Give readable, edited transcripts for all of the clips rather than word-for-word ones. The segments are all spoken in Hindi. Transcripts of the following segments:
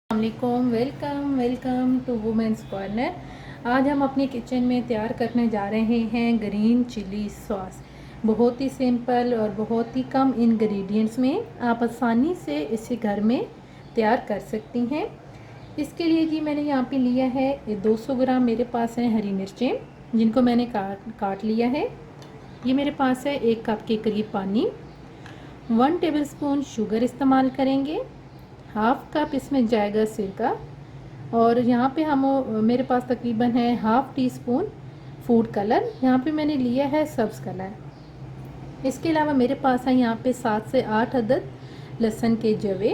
अस्सलामुअलैकुम, welcome welcome to women's corner. आज हम अपनी किचन में तैयार करने जा रहे हैं ग्रीन चिली सॉस। बहुत ही सिंपल और बहुत ही कम इंग्रेडिएंट्स में आप आसानी से इसे घर में तैयार कर सकती हैं। इसके लिए जी मैंने यहाँ पे लिया है 200 ग्राम मेरे पास है हरी मिर्चें, जिनको मैंने काट लिया है। ये मेरे पास है 1 कप के करीब पानी। 1 टेबलस्पून शुगर इस्तेमाल करेंगे। हाफ कप इसमें जाएगा सिरका। और यहाँ पे हम मेरे पास तकरीबन है half tea spoon food colour. यहाँ पे मैंने लिया है सब्ज़ कलर। इसके अलावा मेरे पास है यहाँ पे 7 से 8 अदद लहसुन के जवे,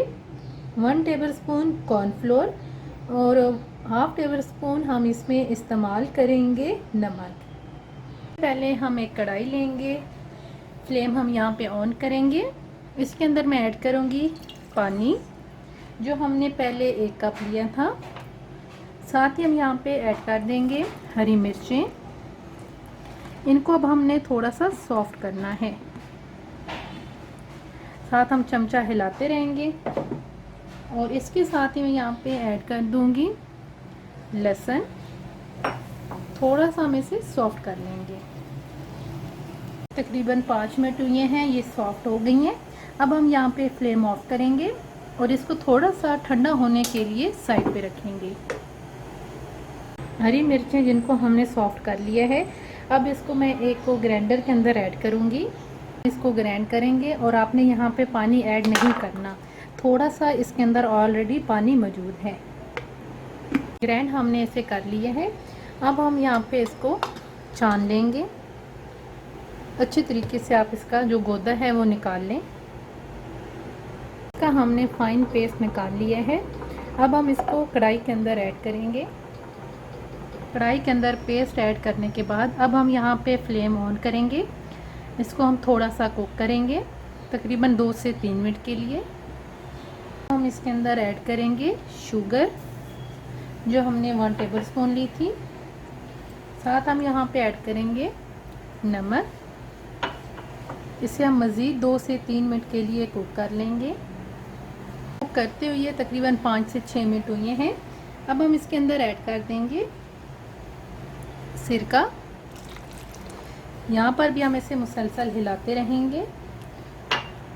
1 टेबलस्पून कॉर्नफ्लोर और हाफ टेबल स्पून हम इसमें इस्तेमाल करेंगे नमक। पहले हम एक कढ़ाई लेंगे, फ्लेम हम यहाँ पे ऑन करेंगे। इसके अंदर मैं ऐड करूँगी पानी, जो हमने पहले 1 कप लिया था। साथ ही हम यहाँ पे ऐड कर देंगे हरी मिर्चें। इनको अब हमने थोड़ा सा सॉफ्ट करना है। साथ हम चमचा हिलाते रहेंगे और इसके साथ ही मैं यहाँ पे ऐड कर दूंगी लहसुन। थोड़ा सा हम इसे सॉफ्ट कर लेंगे। तकरीबन 5 मिनट हुए हैं, ये सॉफ्ट हो गई हैं। अब हम यहाँ पे फ्लेम ऑफ करेंगे और इसको थोड़ा सा ठंडा होने के लिए साइड पे रखेंगे। हरी मिर्चें जिनको हमने सॉफ्ट कर लिया है, अब इसको मैं एक को ग्राइंडर के अंदर ऐड करूँगी। इसको ग्राइंड करेंगे और आपने यहाँ पे पानी ऐड नहीं करना, थोड़ा सा इसके अंदर ऑलरेडी पानी मौजूद है। ग्राइंड हमने इसे कर लिया है। अब हम यहाँ पे इसको छान लेंगे। अच्छे तरीके से आप इसका जो गोदा है वो निकाल लें। इसका हमने फाइन पेस्ट निकाल लिया है। अब हम इसको कढ़ाई के अंदर ऐड करेंगे। कढ़ाई के अंदर पेस्ट ऐड करने के बाद अब हम यहाँ पे फ्लेम ऑन करेंगे। इसको हम थोड़ा सा कुक करेंगे, तकरीबन 2 से 3 मिनट के लिए। हम इसके अंदर ऐड करेंगे शुगर, जो हमने 1 टेबलस्पून ली थी। साथ हम यहाँ पे ऐड करेंगे नमक। इसे हम मज़ीद 2 से 3 मिनट के लिए कुक कर लेंगे। कुक करते हुए तकरीबन 5 से 6 मिनट हुए हैं। अब हम इसके अंदर ऐड कर देंगे सिरका। यहाँ पर भी हम इसे मुसलसल हिलाते रहेंगे।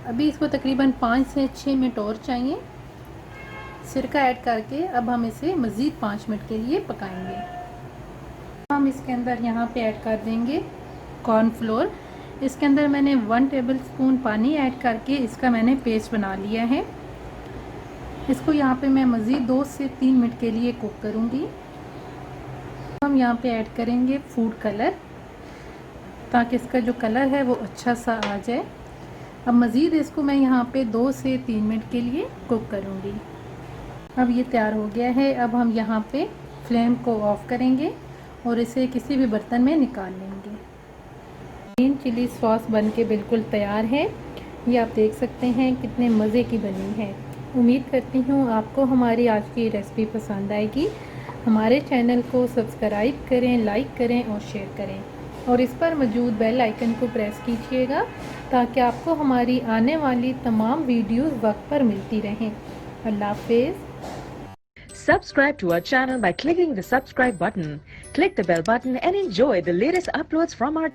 अभी इसको तकरीबन 5 से 6 मिनट और चाहिए। सिरका ऐड करके अब हम इसे मज़ीद 5 मिनट के लिए पकाएंगे। हम इसके अंदर यहाँ पे ऐड कर देंगे कॉर्नफ्लोर। इसके अंदर मैंने 1 टेबलस्पून पानी ऐड करके इसका मैंने पेस्ट बना लिया है। इसको यहाँ पे मैं मज़ीद 2 से 3 मिनट के लिए कुक करूँगी। हम यहाँ पे ऐड करेंगे फूड कलर, ताकि इसका जो कलर है वो अच्छा सा आ जाए। अब मज़ीद इसको मैं यहाँ पे 2 से 3 मिनट के लिए कुक करूँगी। अब ये तैयार हो गया है। अब हम यहाँ पे फ्लेम को ऑफ करेंगे और इसे किसी भी बर्तन में निकाल लेंगे। ग्रीन चिली सॉस बनके बिल्कुल तैयार है। ये आप देख सकते हैं कितने मज़े की बनी है। उम्मीद करती हूँ आपको हमारी आज की रेसिपी पसंद आएगी। हमारे चैनल को सब्सक्राइब करें, लाइक करें और शेयर करें और इस पर मौजूद बेल आइकन को प्रेस कीजिएगा, ताकि आपको हमारी आने वाली तमाम वीडियोस वक्त पर मिलती रहें। अल्लाह हाफ़िज़। Subscribe to our channel by clicking the subscribe button. Click the bell button and enjoy the latest uploads from our